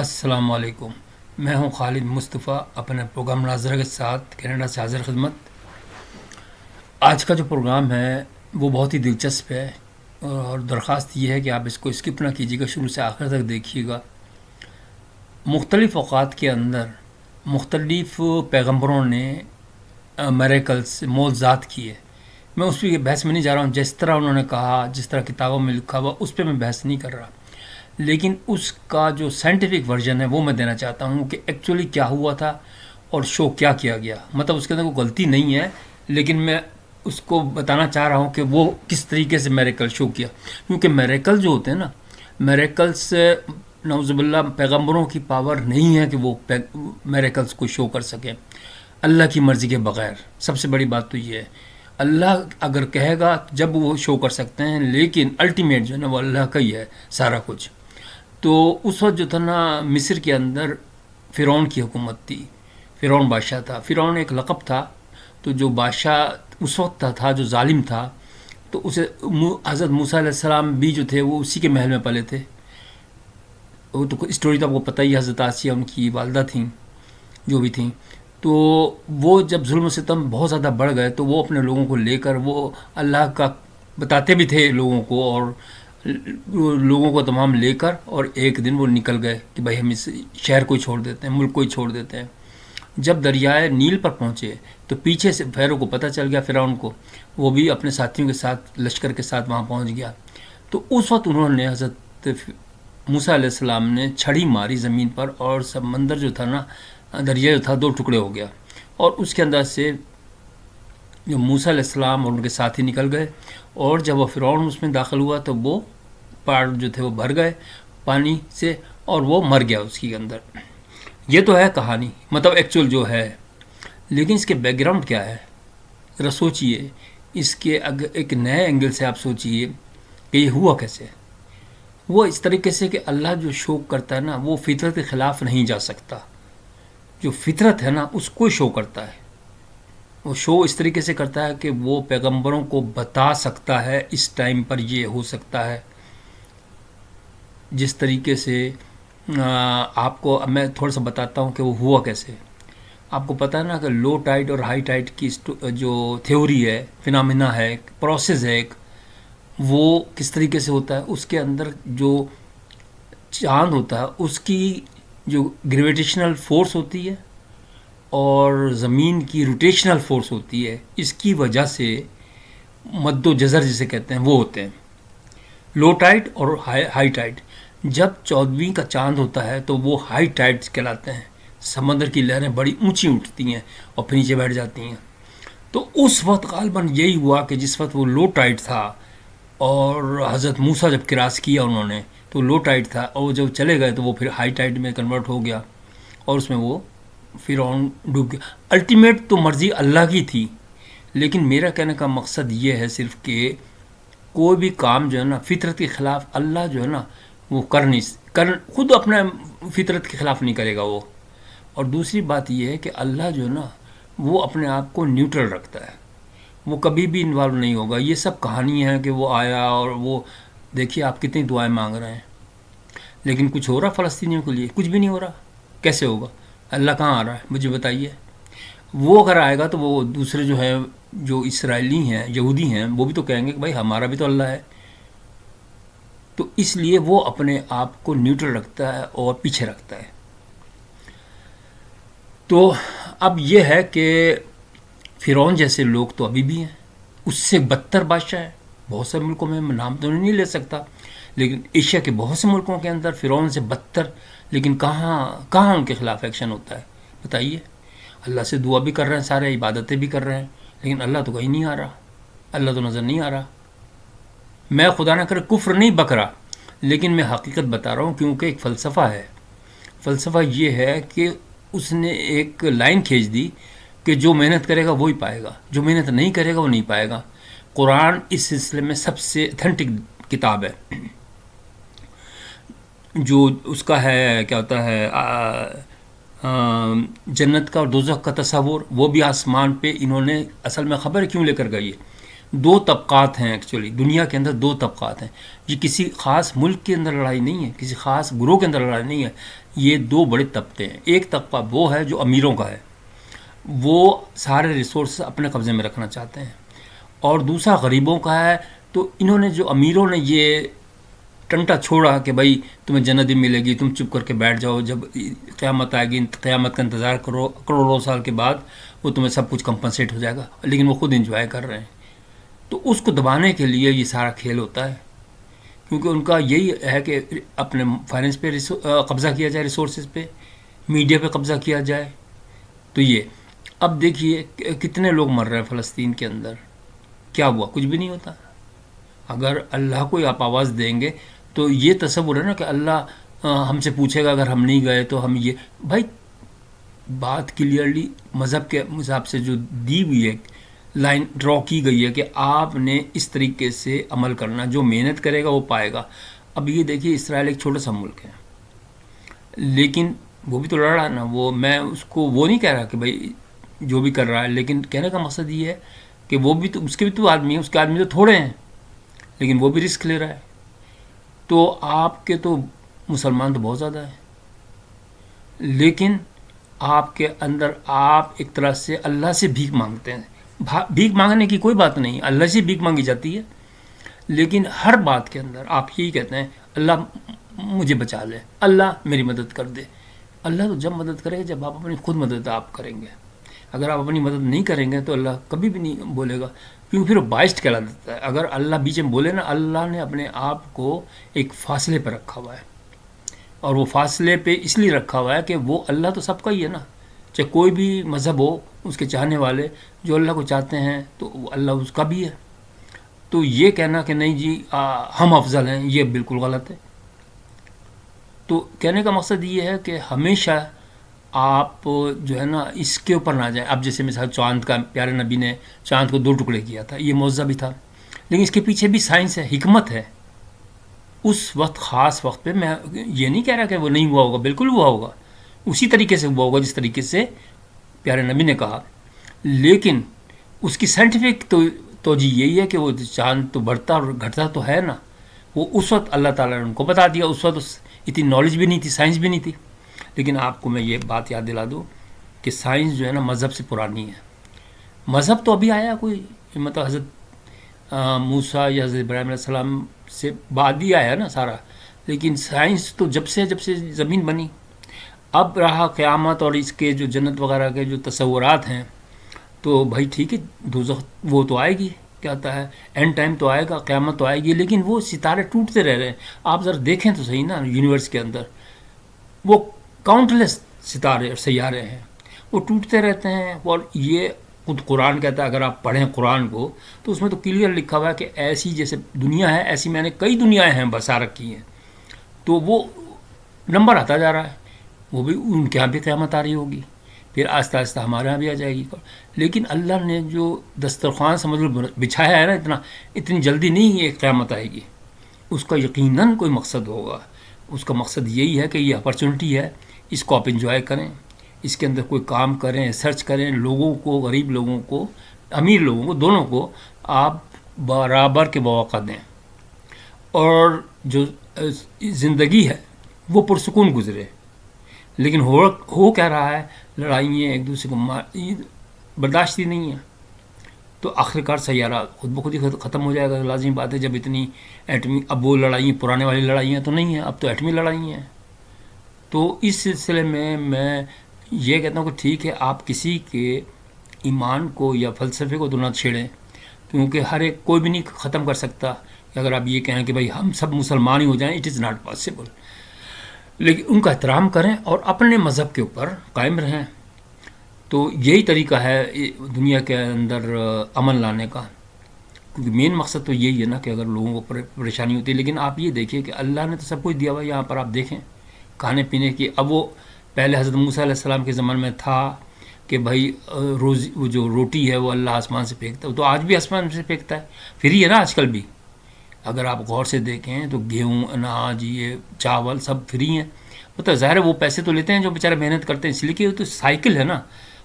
السلام علیکم، میں ہوں خالد مصطفیٰ اپنے پروگرام ناظرہ کے ساتھ کینیڈا سے حاضر خدمت۔ آج کا جو پروگرام ہے وہ بہت ہی دلچسپ ہے اور درخواست یہ ہے کہ آپ اس کو اسکپ نہ کیجیے گا، شروع سے آخر تک دیکھیے گا۔ مختلف اوقات کے اندر مختلف پیغمبروں نے میریکلس معجزات کیے۔ میں اس پہ بحث میں نہیں جا رہا ہوں، جس طرح انہوں نے کہا، جس طرح کتابوں میں لکھا ہوا، اس پہ میں بحث نہیں کر رہا، لیکن اس کا جو سائنٹیفک ورژن ہے وہ میں دینا چاہتا ہوں کہ ایکچولی کیا ہوا تھا اور شو کیا کیا گیا۔ مطلب اس کے اندر کوئی غلطی نہیں ہے، لیکن میں اس کو بتانا چاہ رہا ہوں کہ وہ کس طریقے سے میریکل شو کیا، کیونکہ میریکل جو ہوتے ہیں نا، میریکلس نعوذ باللہ پیغمبروں کی پاور نہیں ہے کہ وہ میریکلس کو شو کر سکیں اللہ کی مرضی کے بغیر۔ سب سے بڑی بات تو یہ ہے، اللہ اگر کہے گا جب وہ شو کر سکتے ہیں، لیکن الٹیمیٹ جو ہے نا وہ اللہ کا ہی ہے سارا کچھ۔ تو اس وقت جو تھا نا مصر کے اندر فرعون کی حکومت تھی، فرعون بادشاہ تھا۔ فرعون ایک لقب تھا، تو جو بادشاہ اس وقت تھا جو ظالم تھا، تو اسے حضرت موسیٰ علیہ السلام بھی جو تھے وہ اسی کے محل میں پلے تھے۔ وہ تو اسٹوری تو آپ کو پتہ ہی ہے، حضرت آسیہ ان کی والدہ تھیں جو بھی تھیں۔ تو وہ جب ظلم و ستم بہت زیادہ بڑھ گئے تو وہ اپنے لوگوں کو لے کر وہ اللہ کا بتاتے بھی تھے لوگوں کو، اور لوگوں کو تمام لے کر، اور ایک دن وہ نکل گئے کہ بھائی ہم اس شہر کو ہی چھوڑ دیتے ہیں، ملک کو ہی چھوڑ دیتے ہیں۔ جب دریائے نیل پر پہنچے تو پیچھے سے فیرو کو پتہ چل گیا، فرعون کو، وہ بھی اپنے ساتھیوں کے ساتھ لشکر کے ساتھ وہاں پہنچ گیا۔ تو اس وقت انہوں نے حضرت موسیٰ علیہ السلام نے چھڑی ماری زمین پر، اور سمندر جو تھا نا، دریا جو تھا، دو ٹکڑے ہو گیا، اور اس کے اندر سے جو موسیٰ علیہ السلام اور ان کے ساتھی نکل گئے، اور جب وہ فرعون اس میں داخل ہوا تو وہ پہاڑ جو تھے وہ بھر گئے پانی سے، اور وہ مر گیا اس کے اندر۔ یہ تو ہے کہانی، مطلب ایکچول جو ہے، لیکن اس کے بیک گراؤنڈ کیا ہے ذرا سوچئے۔ اس کے ایک نئے اینگل سے آپ سوچئے کہ یہ ہوا کیسے۔ وہ اس طریقے سے کہ اللہ جو شو کرتا ہے نا وہ فطرت کے خلاف نہیں جا سکتا۔ جو فطرت ہے نا اس کو شو کرتا ہے، وہ شو اس طریقے سے کرتا ہے کہ وہ پیغمبروں کو بتا سکتا ہے اس ٹائم پر یہ ہو سکتا ہے۔ جس طریقے سے آپ کو میں تھوڑا سا بتاتا ہوں کہ وہ ہوا کیسے۔ آپ کو پتہ ہے نا کہ لو ٹائڈ اور ہائی ٹائڈ کی جو تھیوری ہے، فینامنا ہے، ایک پروسیس ہے، ایک وہ کس طریقے سے ہوتا ہے۔ اس کے اندر جو چاند ہوتا ہے اس کی جو گریویٹیشنل فورس ہوتی ہے اور زمین کی روٹیشنل فورس ہوتی ہے، اس کی وجہ سے مد و جزر جسے کہتے ہیں وہ ہوتے ہیں، لو ٹائڈ اور ہائی ٹائڈ۔ جب 14ویں کا چاند ہوتا ہے تو وہ ہائی ٹائڈ کہلاتے ہیں، سمندر کی لہریں بڑی اونچی اٹھتی ہیں اور پھر نیچے بیٹھ جاتی ہیں۔ تو اس وقت غالباً یہی ہوا کہ جس وقت وہ لو ٹائڈ تھا، اور حضرت موسیٰ جب کراس کیا انہوں نے تو لو ٹائڈ تھا، اور جب چلے گئے تو وہ پھر ہائی ٹائڈ میں کنورٹ ہو گیا، اور اس میں وہ فرعون ڈوب گیا۔ الٹیمیٹ تو مرضی اللہ کی تھی، لیکن میرا کہنے کا مقصد یہ ہے صرف کہ کوئی بھی کام جو ہے نا فطرت کے خلاف اللہ جو ہے نا وہ خود اپنے فطرت کے خلاف نہیں کرے گا وہ۔ اور دوسری بات یہ ہے کہ اللہ جو ہے نا وہ اپنے آپ کو نیوٹرل رکھتا ہے، وہ کبھی بھی انوالو نہیں ہوگا۔ یہ سب کہانی ہے کہ وہ آیا اور وہ دیکھیے آپ کتنی دعائیں مانگ رہے ہیں، لیکن کچھ ہو رہا فلسطینیوں کے لیے؟ کچھ بھی نہیں ہو رہا۔ کیسے ہوگا؟ اللہ کہاں آ رہا ہے مجھے بتائیے۔ وہ اگر آئے گا تو وہ دوسرے جو ہیں جو اسرائیلی ہیں، یہودی ہیں، وہ بھی تو کہیں گے کہ بھائی ہمارا بھی تو اللہ ہے۔ تو اس لیے وہ اپنے آپ کو نیوٹرل رکھتا ہے اور پیچھے رکھتا ہے۔ تو اب یہ ہے کہ فرعون جیسے لوگ تو ابھی بھی ہیں، اس سے بدتر بادشاہ ہے بہت سے ملکوں میں، نام تو نہیں لے سکتا، لیکن ایشیا کے بہت سے ملکوں کے اندر فرعون سے بدتر، لیکن کہاں ان کے خلاف ایکشن ہوتا ہے بتائیے۔ اللہ سے دعا بھی کر رہے ہیں سارے، عبادتیں بھی کر رہے ہیں، لیکن اللہ تو کہیں نہیں آ رہا، اللہ تو نظر نہیں آ رہا۔ میں خدا نہ کرے کفر نہیں بک رہا، لیکن میں حقیقت بتا رہا ہوں، کیونکہ ایک فلسفہ ہے۔ فلسفہ یہ ہے کہ اس نے ایک لائن کھینچ دی کہ جو محنت کرے گا وہی پائے گا، جو محنت نہیں کرے گا وہ نہیں پائے گا۔ قرآن اس سلسلے میں سب سے اتھینٹک کتاب ہے۔ جو اس کا ہے کیا ہوتا ہے جنت کا اور دوزخ کا تصور، وہ بھی آسمان پہ انہوں نے اصل میں خبر کیوں لے کر گئی ہے، دو طبقات ہیں ایکچولی دنیا کے اندر، دو طبقات ہیں. یہ کسی خاص ملک کے اندر لڑائی نہیں ہے، کسی خاص گروہ کے اندر لڑائی نہیں ہے. یہ دو بڑے طبقے ہیں. ایک طبقہ وہ ہے جو امیروں کا ہے، وہ سارے ریسورس اپنے قبضے میں رکھنا چاہتے ہیں، اور دوسرا غریبوں کا ہے. تو انہوں نے جو امیروں نے یہ ٹنٹا چھوڑا کہ بھائی تمہیں جنت بھی ملے گی، تم چپ کر کے بیٹھ جاؤ، جب قیامت آئے گی قیامت کا انتظار کرو، کروڑوں سال کے بعد وہ تمہیں سب کچھ کمپنسیٹ ہو جائے گا، لیکن وہ خود انجوائے کر رہے ہیں. تو اس کو دبانے کے لیے یہ سارا کھیل ہوتا ہے، کیونکہ ان کا یہی ہے کہ اپنے فائنینس پہ قبضہ کیا جائے، ریسورسز پہ، میڈیا پہ قبضہ کیا جائے. تو یہ اب دیکھیے کتنے لوگ مر رہے ہیں فلسطین کے اندر. کیا ہوا؟ کچھ بھی نہیں ہوتا. اگر اللہ کو آپ آواز دیں گے تو یہ تصور ہے نا کہ اللہ ہم سے پوچھے گا اگر ہم نہیں گئے تو ہم یہ. بھائی بات کلیئرلی مذہب کے حساب سے جو دی ہوئی ہے لائن ڈرا کی گئی ہے کہ آپ نے اس طریقے سے عمل کرنا، جو محنت کرے گا وہ پائے گا. اب یہ دیکھیے اسرائیل ایک چھوٹا سا ملک ہے، لیکن وہ بھی تو لڑ رہا ہے نا. وہ میں اس کو وہ نہیں کہہ رہا کہ بھائی جو بھی کر رہا ہے، لیکن کہنے کا مقصد یہ ہے کہ وہ بھی تو اس کے بھی تو آدمی ہیں، اس کے آدمی تو تھوڑے ہیں، لیکن وہ بھی رسک لے رہا ہے. تو آپ کے تو مسلمان تو بہت زیادہ ہیں، لیکن آپ کے اندر آپ ایک طرح سے اللہ سے بھیک مانگتے ہیں. بھیک مانگنے کی کوئی بات نہیں، اللہ سے بھیک مانگی جاتی ہے، لیکن ہر بات کے اندر آپ یہی کہتے ہیں اللہ مجھے بچا لے، اللہ میری مدد کر دے. اللہ تو جب مدد کرے گا جب آپ اپنی خود مدد آپ کریں گے. اگر آپ اپنی مدد نہیں کریں گے تو اللہ کبھی بھی نہیں بولے گا، کیونکہ پھر وہ باعث کہلا دیتا ہے. اگر اللہ بیچ میں بولے نا، اللہ نے اپنے آپ کو ایک فاصلے پر رکھا ہوا ہے، اور وہ فاصلے پہ اس لیے رکھا ہوا ہے کہ وہ اللہ تو سب کا ہی ہے نا. چاہے کوئی بھی مذہب ہو، اس کے چاہنے والے جو اللہ کو چاہتے ہیں تو وہ اللہ اس کا بھی ہے. تو یہ کہنا کہ نہیں جی ہم افضل ہیں، یہ بالکل غلط ہے. تو کہنے کا مقصد یہ ہے کہ ہمیشہ آپ جو ہے نا اس کے اوپر نہ جائیں. اب جیسے مثال چاند کا، پیارے نبی نے چاند کو 2 ٹکڑے کیا تھا، یہ معجزہ بھی تھا، لیکن اس کے پیچھے بھی سائنس ہے، حکمت ہے. اس وقت خاص وقت پہ میں یہ نہیں کہہ رہا کہ وہ نہیں ہوا ہوگا، بالکل ہوا ہوگا، اسی طریقے سے ہوا ہوگا جس طریقے سے پیارے نبی نے کہا. لیکن اس کی سائنٹیفک توجہ یہی ہے کہ وہ چاند تو بڑھتا اور گھٹتا تو ہے نا. وہ اس وقت اللہ تعالیٰ نے ان کو بتا دیا. اس وقت اتنی نالج بھی نہیں تھی، سائنس بھی نہیں تھی. لیکن آپ کو میں یہ بات یاد دلا دوں کہ سائنس جو ہے نا مذہب سے پرانی ہے. مذہب تو ابھی آیا کوئی، مطلب حضرت موسیٰ یا حضرت ابراہیم علیہ السلام سے بعد ہی آیا نا سارا. لیکن سائنس تو جب سے زمین بنی. اب رہا قیامت اور اس کے جو جنت وغیرہ کے جو تصورات ہیں، تو بھائی ٹھیک ہے دوزخ وہ تو آئے گی، کیا ہوتا ہے اینڈ ٹائم تو آئے گا، قیامت تو آئے گی، لیکن وہ ستارے ٹوٹتے رہ رہے ہیں. آپ ذرا دیکھیں تو صحیح نا، یونیورس کے اندر وہ کاؤنٹلیس ستارے اور سیارے ہیں، وہ ٹوٹتے رہتے ہیں. اور یہ خود قرآن کہتا ہے، اگر آپ پڑھیں قرآن کو تو اس میں تو کلیئر لکھا ہوا ہے کہ ایسی جیسے دنیا ہے ایسی میں نے کئی دنیایں ہیں بسا رکھی ہیں. تو وہ نمبر آتا جا رہا ہے، وہ بھی ان کے یہاں بھی قیامت آ رہی ہوگی، پھر آہستہ آہستہ ہمارے یہاں بھی آ جائے گی. لیکن اللہ نے جو دسترخوان سمجھ لو بچھایا ہے نا، اتنی جلدی نہیں یہ قیامت آئے گی. اس کا یقیناً کوئی مقصد ہوگا. اس کا مقصد یہی ہے کہ یہ اپرچونٹی ہے، اس کو آپ انجوائے کریں، اس کے اندر کوئی کام کریں، سرچ کریں. لوگوں کو، غریب لوگوں کو، امیر لوگوں کو، دونوں کو آپ برابر کے مواقع دیں، اور جو زندگی ہے وہ پرسکون گزرے. لیکن ہو کیا رہا ہے، لڑائیاں، ایک دوسرے کو برداشت ہی نہیں ہے. تو آخرکار سیارہ خود بخود ہی ختم ہو جائے گا. لازمی بات ہے جب اتنی ایٹمی، اب وہ لڑائیاں پرانے والی لڑائیاں تو نہیں ہیں، اب تو ایٹمی لڑائیاں ہیں. تو اس سلسلے میں یہ کہتا ہوں کہ ٹھیک ہے آپ کسی کے ایمان کو یا فلسفے کو تو نہ چھیڑیں، کیونکہ ہر ایک کوئی بھی نہیں ختم کر سکتا. کہ اگر آپ یہ کہیں کہ بھائی ہم سب مسلمان ہی ہو جائیں، اٹ از ناٹ پاسبل. لیکن ان کا احترام کریں اور اپنے مذہب کے اوپر قائم رہیں. تو یہی طریقہ ہے دنیا کے اندر امن لانے کا، کیونکہ مین مقصد تو یہی ہے نا کہ اگر لوگوں کو پریشانی ہوتی ہے. لیکن آپ یہ دیکھیے کہ اللہ نے تو سب کچھ دیا ہوا ہے. یہاں پر آپ دیکھیں کھانے پینے کی، اب وہ پہلے حضرت موسیٰ علیہ السلام کے زمانے میں تھا کہ بھائی وہ جو روٹی ہے وہ اللہ آسمان سے پھینکتا ہے، تو آج بھی آسمان سے پھینکتا ہے، فری ہے نا آج کل بھی. اگر آپ غور سے دیکھیں تو گیہوں، اناج، یہ چاول سب فری ہیں. مطلب ظاہر ہے وہ پیسے تو لیتے ہیں جو بیچارے محنت کرتے ہیں، اس لیے کہ وہ تو سائیکل ہے نا.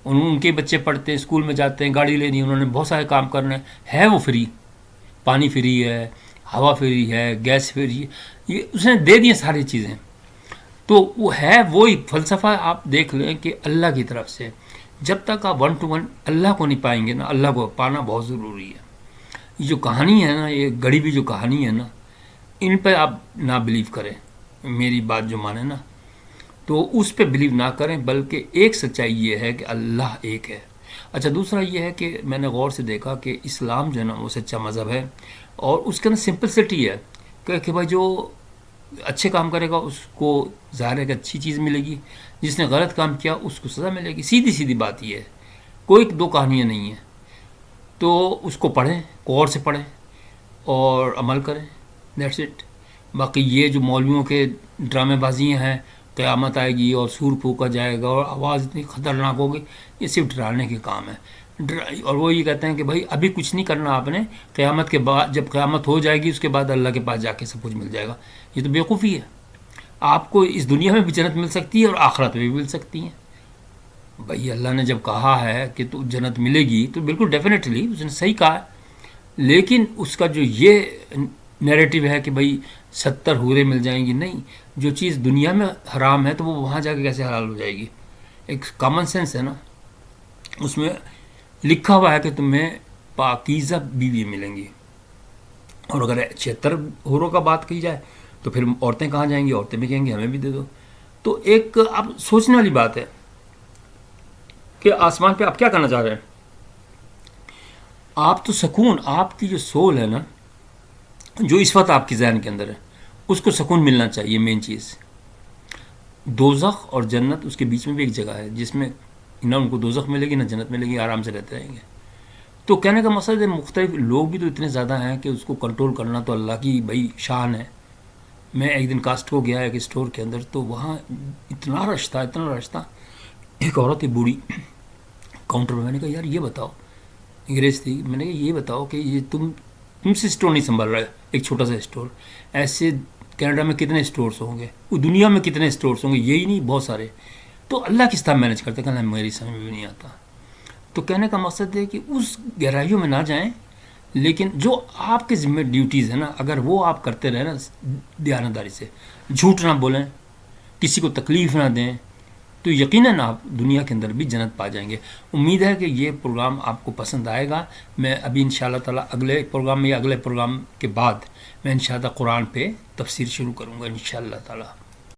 ان کے بچے پڑھتے ہیں، اسکول میں جاتے ہیں، گاڑی لینی ہے، انہوں نے بہت سارے کام کرنے ہے، وہ فری، پانی فری ہے، ہوا فری ہے، گیس فری ہے، یہ اس نے دے دی ساری چیزیں. تو وہ ہے وہی فلسفہ. آپ دیکھ لیں کہ اللہ کی طرف سے جب تک آپ 1 to 1 اللہ کو نہیں پائیں گے نا، اللہ کو پانا بہت ضروری ہے. یہ جو کہانی ہے نا، یہ گڑی بھی جو کہانی ہے نا، ان پہ آپ نہ بلیو کریں، میری بات جو مانیں نا، تو اس پہ بلیو نہ کریں، بلکہ ایک سچائی یہ ہے کہ اللہ ایک ہے. اچھا، دوسرا یہ ہے کہ میں نے غور سے دیکھا کہ اسلام جو ہے نا وہ سچا مذہب ہے، اور اس کے اندر سمپلسٹی ہے کہ بھائی جو اچھے کام کرے گا اس کو ظاہر ہے کہ اچھی چیز ملے گی، جس نے غلط کام کیا اس کو سزا ملے گی. سیدھی سیدھی بات یہ ہے، کوئی دو کہانیاں نہیں ہیں. تو اس کو پڑھیں، غور سے پڑھیں اور عمل کریں، دیٹس اٹ. باقی یہ جو مولویوں کے ڈرامے بازیاں ہیں، قیامت آئے گی اور سور پھونکا جائے گا اور آواز اتنی خطرناک ہوگی، یہ صرف ڈرانے کے کام ہے. اور وہ یہ کہتے ہیں کہ بھائی ابھی کچھ نہیں کرنا آپ نے، قیامت کے بعد جب قیامت ہو جائے گی اس کے بعد اللہ کے پاس جا کے سب کچھ مل جائے گا. یہ تو بیوقوفی ہے. آپ کو اس دنیا میں بھی جنت مل سکتی ہے اور آخرت میں بھی مل سکتی ہیں. بھائی اللہ نے جب کہا ہے کہ تو جنت ملے گی تو بالکل ڈیفینیٹلی اس نے صحیح کہا ہے، لیکن اس کا جو یہ نیریٹو ہے کہ بھائی 70 حوریں مل جائیں گی، نہیں. جو چیز دنیا میں حرام ہے تو وہ وہاں جا کے کیسے حلال ہو جائے گی؟ ایک کامن سینس ہے نا. اس میں لکھا ہوا ہے کہ تمہیں پاکیزہ بیوی ملیں گی، اور اگر 76 حوروں کا بات کی جائے تو پھر عورتیں کہاں جائیں گی؟ عورتیں بھی کہیں گی ہمیں بھی دے دو. تو ایک اب سوچنے والی بات ہے کہ آسمان پہ آپ کیا کرنا چاہ رہے ہیں. آپ تو سکون، آپ کی جو سول ہے نا، جو اس وقت آپ کی ذہن کے اندر ہے، اس کو سکون ملنا چاہیے. مین چیز دوزخ اور جنت، اس کے بیچ میں بھی ایک جگہ ہے جس میں نہ ان کو دوزخ ملے گی نہ جنت ملے گی، آرام سے رہتے رہیں گے. تو کہنے کا مقصد ہے مختلف لوگ بھی تو اتنے زیادہ ہیں کہ اس کو کنٹرول کرنا تو اللہ کی بھائی شان ہے. میں ایک دن کاسٹکو گیا ایک اسٹور کے اندر، تو وہاں اتنا رش تھا، اتنا رش تھا. ایک عورت تھی بوڑھی کاؤنٹر میں. میں نے کہا یار یہ بتاؤ، انگریز تھی، میں نے کہا یہ بتاؤ کہ یہ تم سے اسٹور نہیں سنبھال رہا ہے، ایک چھوٹا سا اسٹور. ایسے کینیڈا میں کتنے اسٹورس ہوں گے، وہ دنیا میں کتنے اسٹورس ہوں گے، یہی نہیں بہت سارے. تو اللہ کس طرح مینیج کرتے؟ کہنا میری سمجھ میں بھی نہیں آتا. تو کہنے کا مقصد ہے کہ اس گہرائیوں میں نہ جائیں، لیکن جو آپ کے ذمہ ڈیوٹیز ہیں نا، اگر وہ آپ کرتے رہیں نا دیانتداری سے، جھوٹ نہ بولیں، کسی کو تکلیف نہ دیں، تو یقیناً آپ دنیا کے اندر بھی جنت پا جائیں گے. امید ہے کہ یہ پروگرام آپ کو پسند آئے گا. میں ابھی انشاءاللہ تعالیٰ اگلے پروگرام میں یا اگلے پروگرام کے بعد میں انشاءاللہ قرآن پہ تفسیر شروع کروں گا انشاءاللہ تعالیٰ.